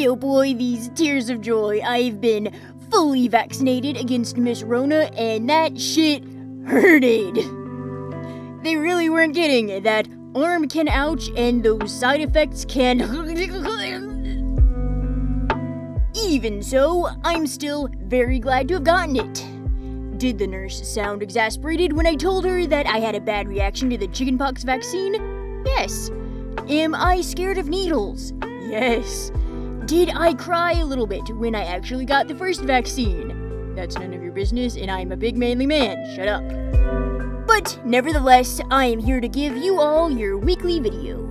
oh boy, these tears of joy. I've been fully vaccinated against Miss Rona, and that shit hurted. They really weren't kidding. That arm can ouch, and those side effects can... Even so, I'm still very glad to have gotten it. Did the nurse sound exasperated when I told her that I had a bad reaction to the chickenpox vaccine? Yes. Am I scared of needles? Yes. Did I cry a little bit when I actually got the first vaccine? That's none of your business, and I'm a big manly man. Shut up. But nevertheless, I am here to give you all your weekly video.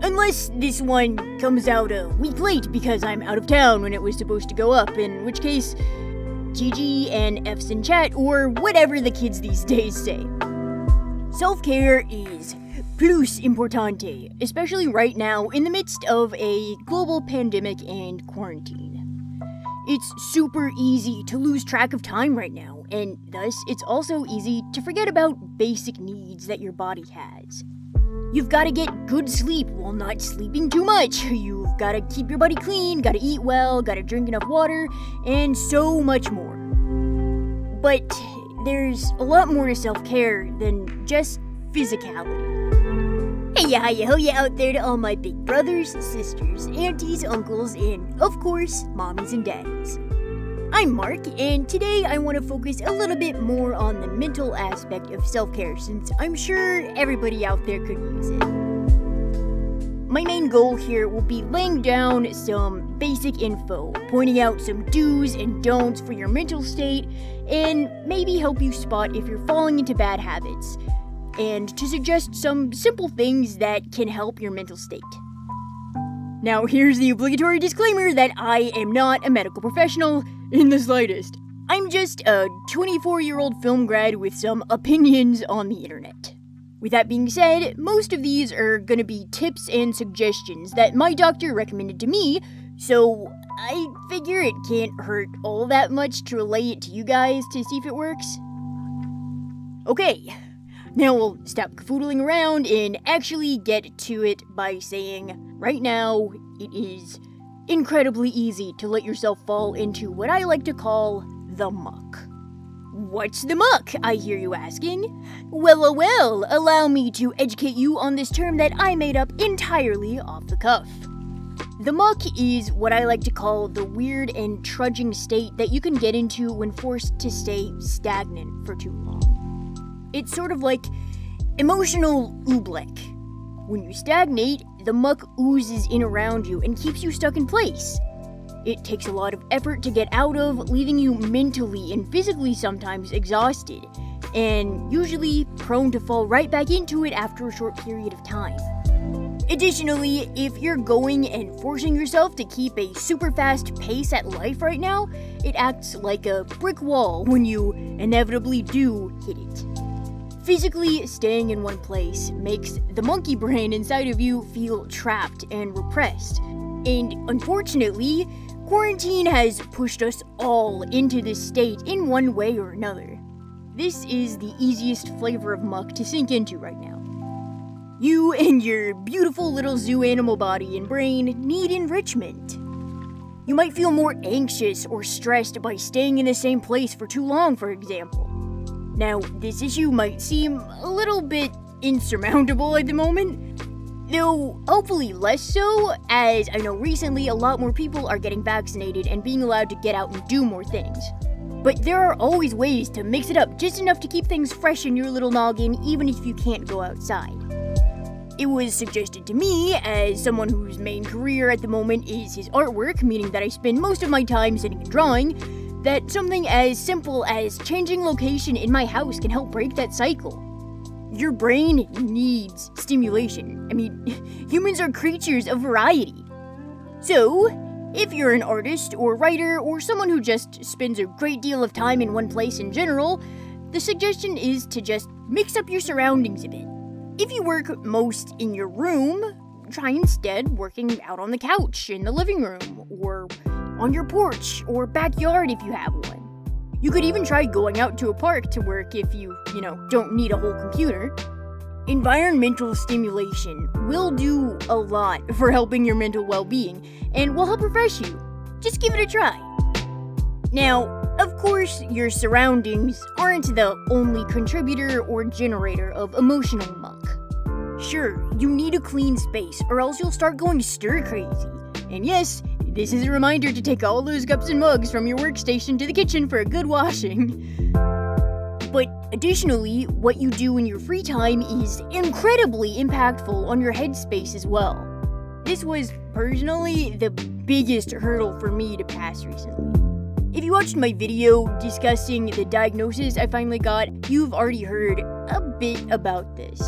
Unless this one comes out a week late because I'm out of town when it was supposed to go up, in which case, GG and F's in chat, or whatever the kids these days say. Self-care is plus importante, especially right now in the midst of a global pandemic and quarantine. It's super easy to lose track of time right now, and thus it's also easy to forget about basic needs that your body has. You've got to get good sleep while not sleeping too much. You've got to keep your body clean, got to eat well, got to drink enough water, and so much more. But there's a lot more to self-care than just physicality. Hey, hoya out there to all my big brothers, sisters, aunties, uncles, and, of course, mommies and daddies. I'm Mark, and today I want to focus a little bit more on the mental aspect of self-care, since I'm sure everybody out there could use it. My main goal here will be laying down some basic info, pointing out some do's and don'ts for your mental state, and maybe help you spot if you're falling into bad habits, and to suggest some simple things that can help your mental state. Now here's the obligatory disclaimer that I am not a medical professional in the slightest. I'm just a 24-year-old film grad with some opinions on the internet. With that being said, most of these are gonna be tips and suggestions that my doctor recommended to me, so I figure it can't hurt all that much to relay it to you guys to see if it works. Okay, now we'll stop cafoodling around and actually get to it by saying, right now, it is incredibly easy to let yourself fall into what I like to call the muck. What's the muck, I hear you asking? Well, allow me to educate you on this term that I made up entirely off the cuff. The muck is what I like to call the weird and trudging state that you can get into when forced to stay stagnant for too long. It's sort of like emotional oobleck. When you stagnate, the muck oozes in around you and keeps you stuck in place. It takes a lot of effort to get out of, leaving you mentally and physically sometimes exhausted, and usually prone to fall right back into it after a short period of time. Additionally, if you're going and forcing yourself to keep a super fast pace at life right now, it acts like a brick wall when you inevitably do hit it. Physically staying in one place makes the monkey brain inside of you feel trapped and repressed. And unfortunately, quarantine has pushed us all into this state in one way or another. This is the easiest flavor of muck to sink into right now. You and your beautiful little zoo animal body and brain need enrichment. You might feel more anxious or stressed by staying in the same place for too long, for example. Now, this issue might seem a little bit insurmountable at the moment, though hopefully less so, as I know recently a lot more people are getting vaccinated and being allowed to get out and do more things. But there are always ways to mix it up just enough to keep things fresh in your little noggin, even if you can't go outside. It was suggested to me, as someone whose main career at the moment is his artwork, meaning that I spend most of my time sitting and drawing, that something as simple as changing location in my house can help break that cycle. Your brain needs stimulation. I mean, humans are creatures of variety. So, if you're an artist or writer or someone who just spends a great deal of time in one place in general, the suggestion is to just mix up your surroundings a bit. If you work most in your room, try instead working out on the couch in the living room, or on your porch or backyard if you have one. You could even try going out to a park to work if you don't need a whole computer. Environmental stimulation will do a lot for helping your mental well-being and will help refresh you. Just give it a try. Now, of course, your surroundings aren't the only contributor or generator of emotional muck. Sure, you need a clean space or else you'll start going stir-crazy. And yes, this is a reminder to take all those cups and mugs from your workstation to the kitchen for a good washing. But additionally, what you do in your free time is incredibly impactful on your headspace as well. This was personally the biggest hurdle for me to pass recently. If you watched my video discussing the diagnosis I finally got, you've already heard a bit about this.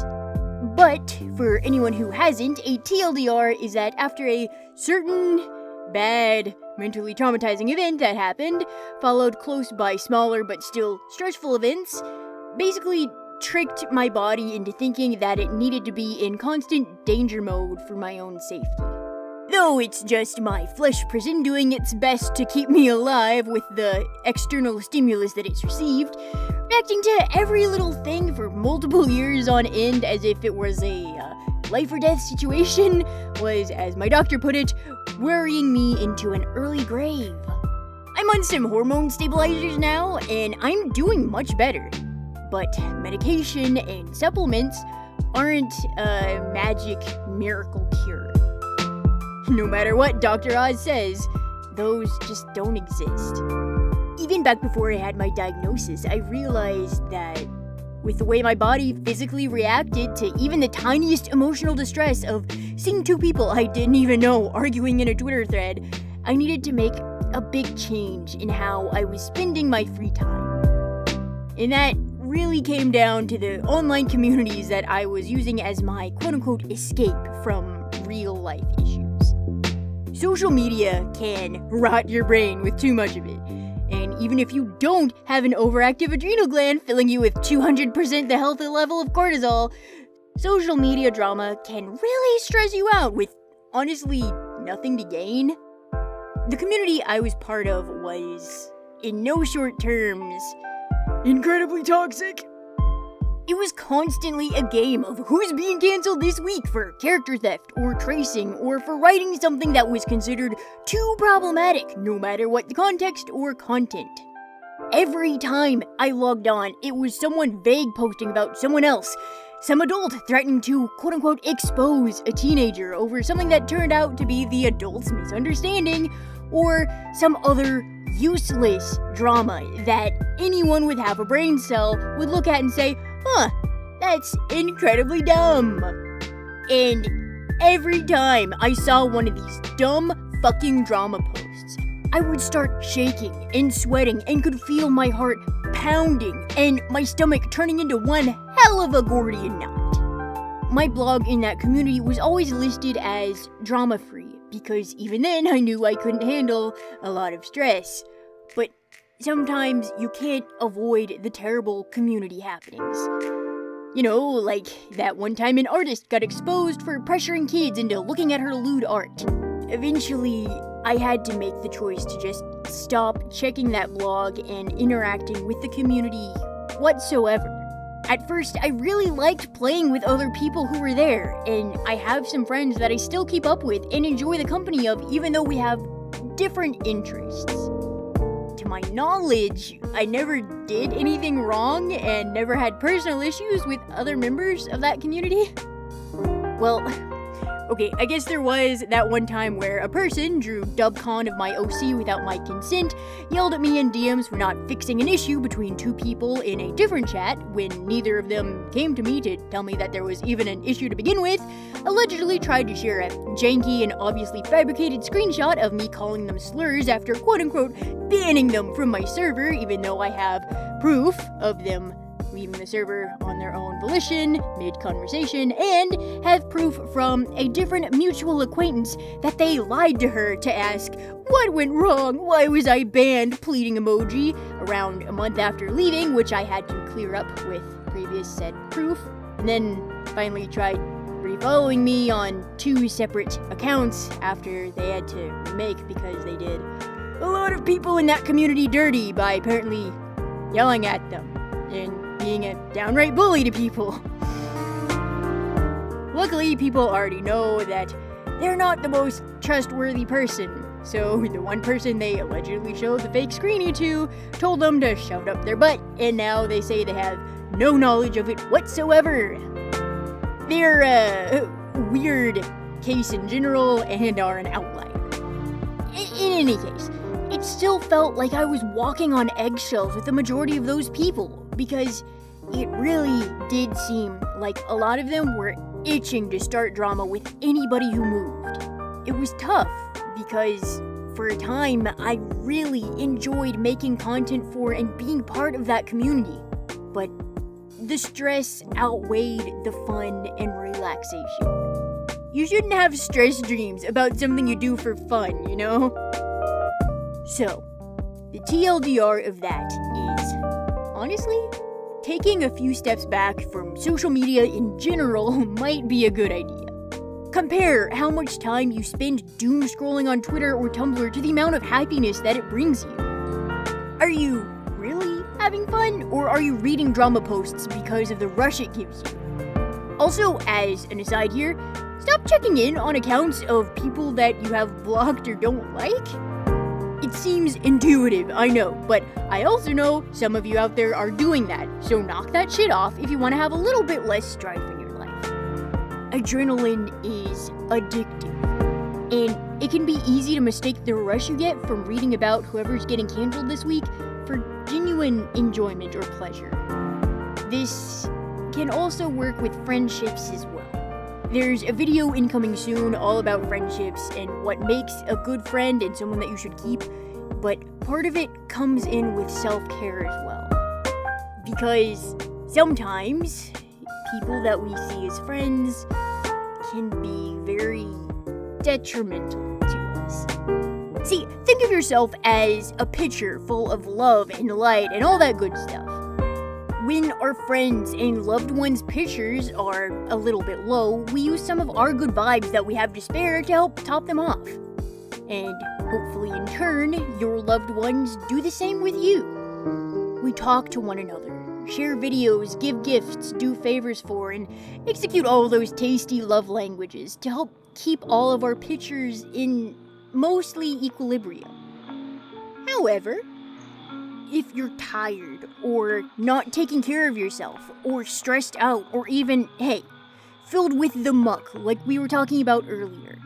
But for anyone who hasn't, a TLDR is that after a certain bad, mentally traumatizing event that happened, followed close by smaller but still stressful events, basically tricked my body into thinking that it needed to be in constant danger mode for my own safety. Though it's just my flesh prison doing its best to keep me alive with the external stimulus that it's received, reacting to every little thing for multiple years on end as if it was a life or death situation was, as my doctor put it, worrying me into an early grave. I'm on some hormone stabilizers now, and I'm doing much better. But medication and supplements aren't a magic miracle cure. No matter what Dr. Oz says, those just don't exist. Even back before I had my diagnosis, I realized that with the way my body physically reacted to even the tiniest emotional distress of seeing two people I didn't even know arguing in a Twitter thread, I needed to make a big change in how I was spending my free time. And that really came down to the online communities that I was using as my quote-unquote escape from real-life issues. Social media can rot your brain with too much of it. And even if you don't have an overactive adrenal gland filling you with 200% the healthy level of cortisol, social media drama can really stress you out with, honestly, nothing to gain. The community I was part of was, in no short terms, incredibly toxic. It was constantly a game of who's being canceled this week for character theft or tracing or for writing something that was considered too problematic, no matter what the context or content. Every time I logged on, it was someone vague posting about someone else, some adult threatening to quote-unquote expose a teenager over something that turned out to be the adult's misunderstanding, or some other useless drama that anyone with half a brain cell would look at and say, huh, that's incredibly dumb. And every time I saw one of these dumb fucking drama posts, I would start shaking and sweating and could feel my heart pounding and my stomach turning into one hell of a Gordian knot. My blog in that community was always listed as drama-free because even then I knew I couldn't handle a lot of stress. But sometimes you can't avoid the terrible community happenings. You know, like that one time an artist got exposed for pressuring kids into looking at her lewd art. Eventually, I had to make the choice to just stop checking that blog and interacting with the community whatsoever. At first, I really liked playing with other people who were there, and I have some friends that I still keep up with and enjoy the company of even though we have different interests. To my knowledge, I never did anything wrong and never had personal issues with other members of that community. Well, okay, I guess there was that one time where a person drew dubcon of my OC without my consent, yelled at me in DMs for not fixing an issue between two people in a different chat when neither of them came to me to tell me that there was even an issue to begin with, allegedly tried to share a janky and obviously fabricated screenshot of me calling them slurs after quote-unquote banning them from my server even though I have proof of them leaving the server on their own volition, mid-conversation, and have proof from a different mutual acquaintance that they lied to her to ask, what went wrong? Why was I banned? Pleading emoji, around a month after leaving, which I had to clear up with previous said proof, and then finally tried refollowing me on 2 separate accounts after they had to remake because they did a lot of people in that community dirty by apparently yelling at them and being a downright bully to people. Luckily, people already know that they're not the most trustworthy person. So the one person they allegedly showed the fake screening to told them to shove it up their butt, and now they say they have no knowledge of it whatsoever. They're a weird case in general and are an outlier. In any case, it still felt like I was walking on eggshells with the majority of those people, because it really did seem like a lot of them were itching to start drama with anybody who moved. It was tough, because for a time, I really enjoyed making content for and being part of that community. But the stress outweighed the fun and relaxation. You shouldn't have stress dreams about something you do for fun, you know? So, the TLDR of that is, honestly, taking a few steps back from social media in general might be a good idea. Compare how much time you spend doom scrolling on Twitter or Tumblr to the amount of happiness that it brings you. Are you really having fun, or are you reading drama posts because of the rush it gives you? Also, as an aside here, stop checking in on accounts of people that you have blocked or don't like. It seems intuitive, I know, but I also know some of you out there are doing that, so knock that shit off if you want to have a little bit less strife in your life. Adrenaline is addictive, and it can be easy to mistake the rush you get from reading about whoever's getting canceled this week for genuine enjoyment or pleasure. This can also work with friendships as well. There's a video incoming soon all about friendships and what makes a good friend and someone that you should keep, but part of it comes in with self-care as well. Because sometimes people that we see as friends can be very detrimental to us. See, think of yourself as a pitcher full of love and light and all that good stuff. When our friends and loved ones' pitchers are a little bit low, we use some of our good vibes that we have to spare to help top them off. And hopefully in turn, your loved ones do the same with you. We talk to one another, share videos, give gifts, do favors for, and execute all those tasty love languages to help keep all of our pitchers in mostly equilibrium. However, if you're tired, or not taking care of yourself, or stressed out, or even, hey, filled with the muck like we were talking about earlier,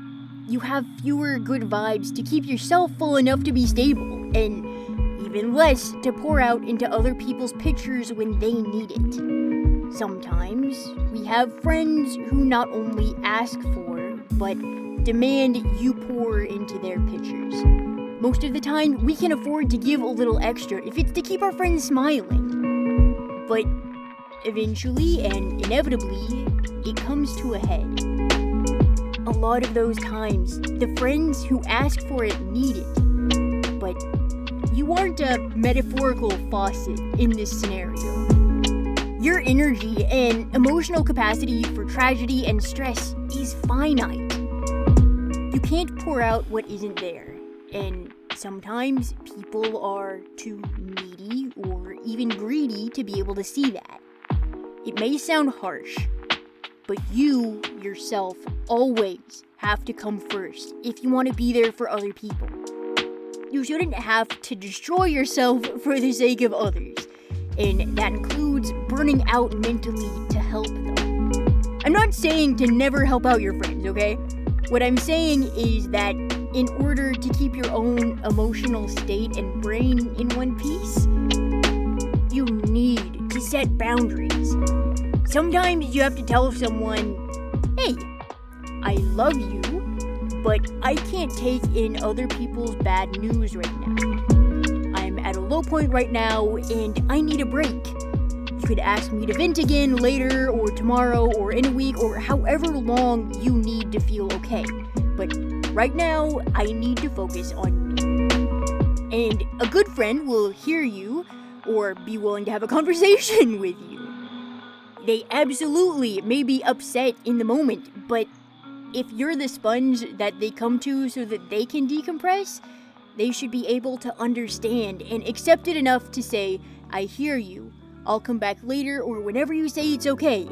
you have fewer good vibes to keep yourself full enough to be stable, and even less to pour out into other people's pitchers when they need it. Sometimes, we have friends who not only ask for, but demand you pour into their pitchers. Most of the time, we can afford to give a little extra if it's to keep our friends smiling. But eventually and inevitably, it comes to a head. A lot of those times, the friends who ask for it need it. But you aren't a metaphorical faucet in this scenario. Your energy and emotional capacity for tragedy and stress is finite. You can't pour out what isn't there. And sometimes people are too needy or even greedy to be able to see that. It may sound harsh, but you, yourself, always have to come first if you want to be there for other people. You shouldn't have to destroy yourself for the sake of others, and that includes burning out mentally to help them. I'm not saying to never help out your friends, okay? What I'm saying is that in order to keep your own emotional state and brain in one piece, you need to set boundaries. Sometimes you have to tell someone, hey, I love you, but I can't take in other people's bad news right now. I'm at a low point right now, and I need a break. You could ask me to vent again later, or tomorrow, or in a week, or however long you need to feel okay. But right now, I need to focus on me. And a good friend will hear you, or be willing to have a conversation with you. They absolutely may be upset in the moment, but if you're the sponge that they come to so that they can decompress, they should be able to understand and accept it enough to say, I hear you, I'll come back later, or whenever you say it's okay.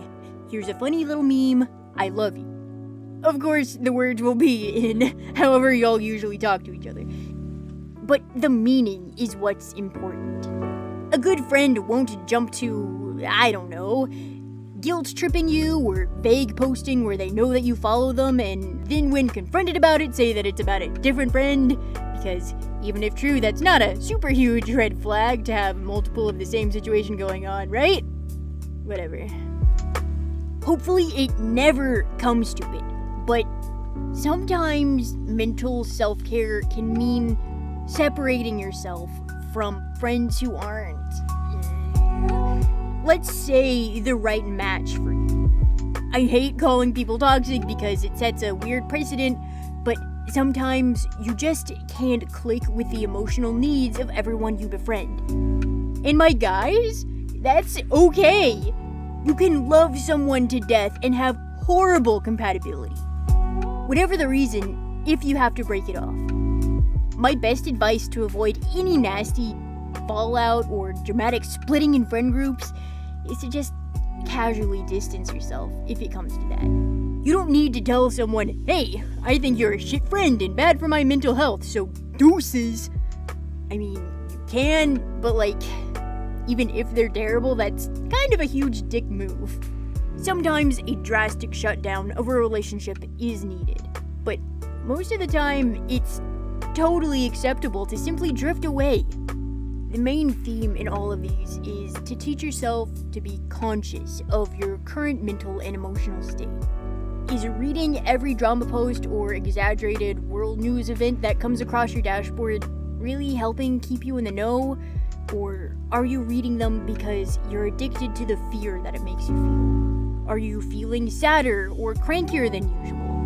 Here's a funny little meme, I love you. Of course, the words will be in however y'all usually talk to each other. But the meaning is what's important. A good friend won't jump to, I don't know, guilt-tripping you or vague posting where they know that you follow them and then when confronted about it say that it's about a different friend, because even if true, that's not a super huge red flag to have multiple of the same situation going on, right? Whatever. Hopefully it never comes to it, but sometimes mental self-care can mean separating yourself from friends who aren't, let's say, the right match for you. I hate calling people toxic because it sets a weird precedent, but sometimes you just can't click with the emotional needs of everyone you befriend. And my guys, that's okay. You can love someone to death and have horrible compatibility. Whatever the reason, if you have to break it off. My best advice to avoid any nasty fallout or dramatic splitting in friend groups is to just casually distance yourself if it comes to that. You don't need to tell someone, hey, I think you're a shit friend and bad for my mental health, so deuces. I mean, you can, but even if they're terrible, that's kind of a huge dick move. Sometimes a drastic shutdown of a relationship is needed, but most of the time, it's totally acceptable to simply drift away. The main theme in all of these is to teach yourself to be conscious of your current mental and emotional state. Is reading every drama post or exaggerated world news event that comes across your dashboard really helping keep you in the know? Or are you reading them because you're addicted to the fear that it makes you feel? Are you feeling sadder or crankier than usual?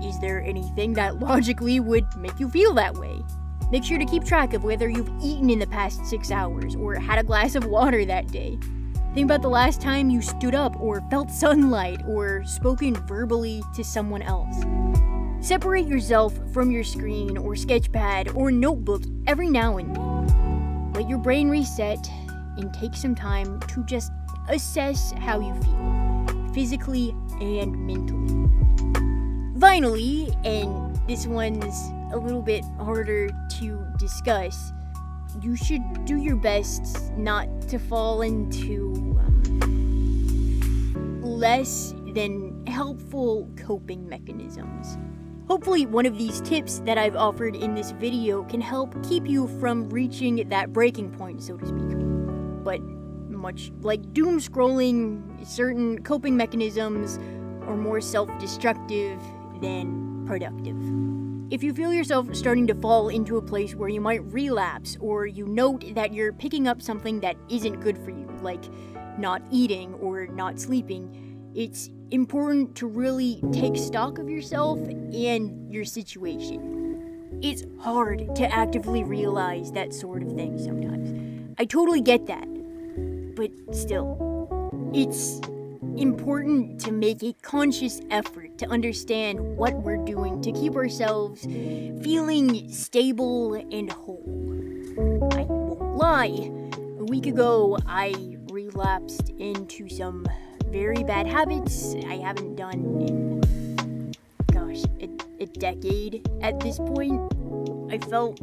Is there anything that logically would make you feel that way? Make sure to keep track of whether you've eaten in the past 6 hours or had a glass of water that day. Think about the last time you stood up or felt sunlight or spoken verbally to someone else. Separate yourself from your screen or sketchpad or notebook every now and then. Let your brain reset and take some time to just assess how you feel, physically and mentally. Finally, and this one's a little bit harder to discuss, you should do your best not to fall into less than helpful coping mechanisms. Hopefully one of these tips that I've offered in this video can help keep you from reaching that breaking point, so to speak. But much like doom scrolling, certain coping mechanisms are more self-destructive than productive. If you feel yourself starting to fall into a place where you might relapse, or you note that you're picking up something that isn't good for you, like not eating or not sleeping, it's important to really take stock of yourself and your situation. It's hard to actively realize that sort of thing sometimes. I totally get that. But still, it's important to make a conscious effort to understand what we're doing to keep ourselves feeling stable and whole. I won't lie, a week ago I relapsed into some very bad habits I haven't done in, a decade at this point. I felt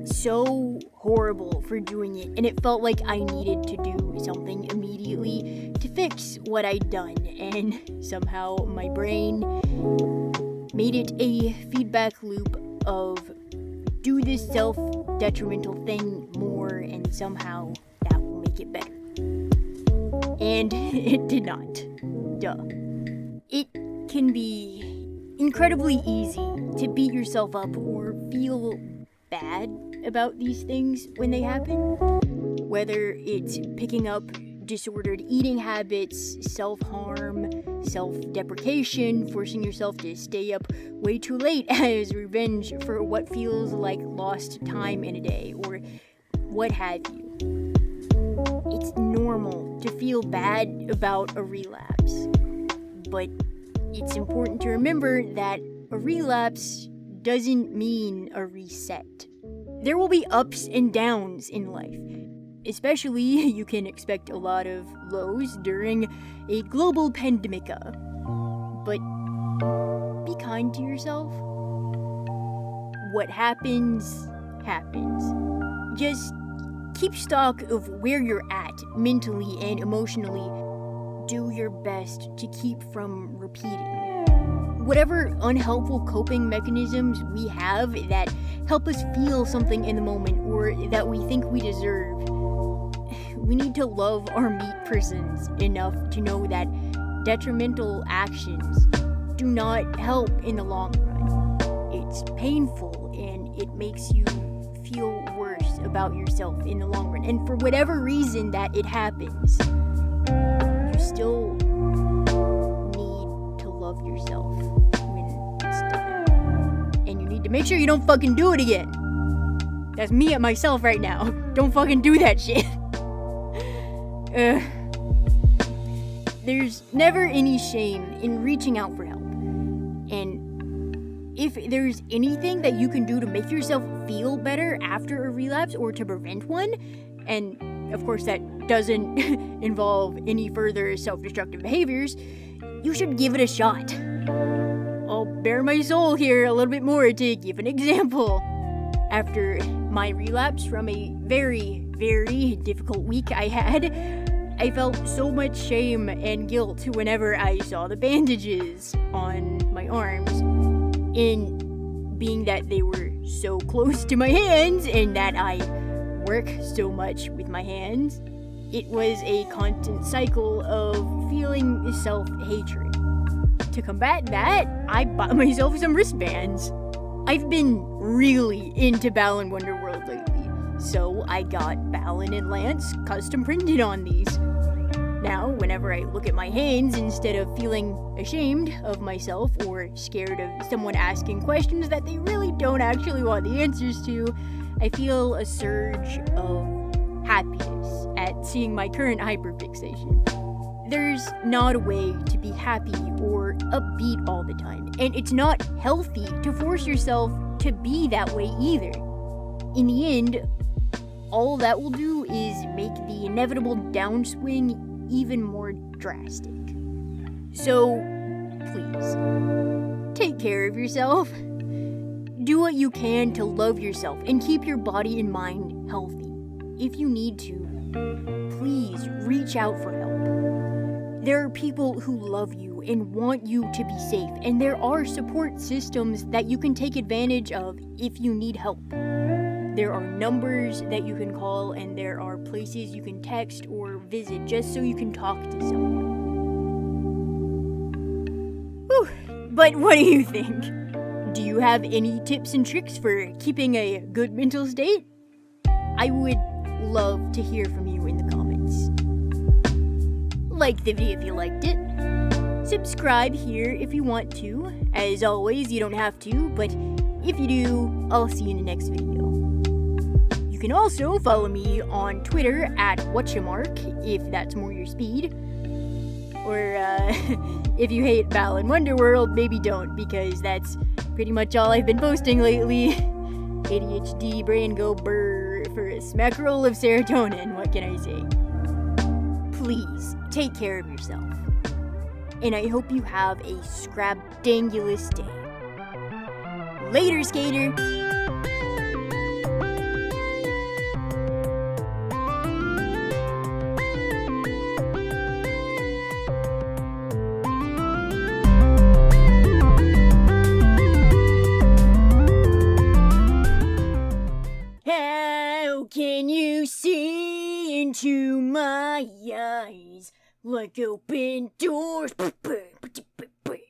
so horrible for doing it, and it felt like I needed to do something immediately to fix what I'd done, and somehow my brain made it a feedback loop of do this self-detrimental thing more, and somehow that will make it better. And it did not. Duh. It can be incredibly easy to beat yourself up or feel bad about these things when they happen. Whether it's picking up disordered eating habits, self-harm, self-deprecation, forcing yourself to stay up way too late as revenge for what feels like lost time in a day, or what have you. It's normal to feel bad about a relapse, but it's important to remember that a relapse doesn't mean a reset. There will be ups and downs in life. Especially, you can expect a lot of lows during a global pandemic. But Be kind to yourself. What happens, happens. Just keep stock of where you're at mentally and emotionally. Do your best to keep from repeating. Whatever unhelpful coping mechanisms we have that help us feel something in the moment or that we think we deserve, we need to love our meat persons enough to know that detrimental actions do not help in the long run. It's painful and it makes you feel worse about yourself in the long run. And for whatever reason that it happens, you still need to love yourself when it's done. And you need to make sure you don't fucking do it again. That's me at myself right now. Don't fucking do that shit. There's never any shame in reaching out for help. And if there's anything that you can do to make yourself feel better after a relapse or to prevent one, and of course that doesn't involve any further self-destructive behaviors, you should give it a shot. I'll bare my soul here a little bit more to give an example. After my relapse from a very, very difficult week I had, I felt so much shame and guilt whenever I saw the bandages on my arms. And being that they were so close to my hands and that I work so much with my hands, it was a constant cycle of feeling self-hatred. To combat that, I bought myself some wristbands. I've been really into Balan Wonderworld lately, so I got Balan and Lance custom printed on these. Now, whenever I look at my hands, instead of feeling ashamed of myself or scared of someone asking questions that they really don't actually want the answers to, I feel a surge of happiness at seeing my current hyperfixation. There's not a way to be happy or upbeat all the time, and it's not healthy to force yourself to be that way either. In the end, all that will do is make the inevitable downswing even more drastic. So, please, take care of yourself. Do what you can to love yourself and keep your body and mind healthy. If you need to, please reach out for help. There are people who love you and want you to be safe, and there are support systems that you can take advantage of if you need help. There are numbers that you can call, and there are places you can text or visit just so you can talk to someone. Whew. But what do you think? Do you have any tips and tricks for keeping a good mental state? I would love to hear from you in the comments. Like the video if you liked it. Subscribe here if you want to. As always, you don't have to, but if you do, I'll see you in the next video. You can also follow me on Twitter at whatchamark, if that's more your speed. Or, if you hate Balan Wonderworld, maybe don't, because that's pretty much all I've been posting lately. ADHD brain go brr for a smack roll of serotonin, what can I say? Please, take care of yourself. And I hope you have a scrabdangulous day. Later, skater! How can you see into my eyes like open doors?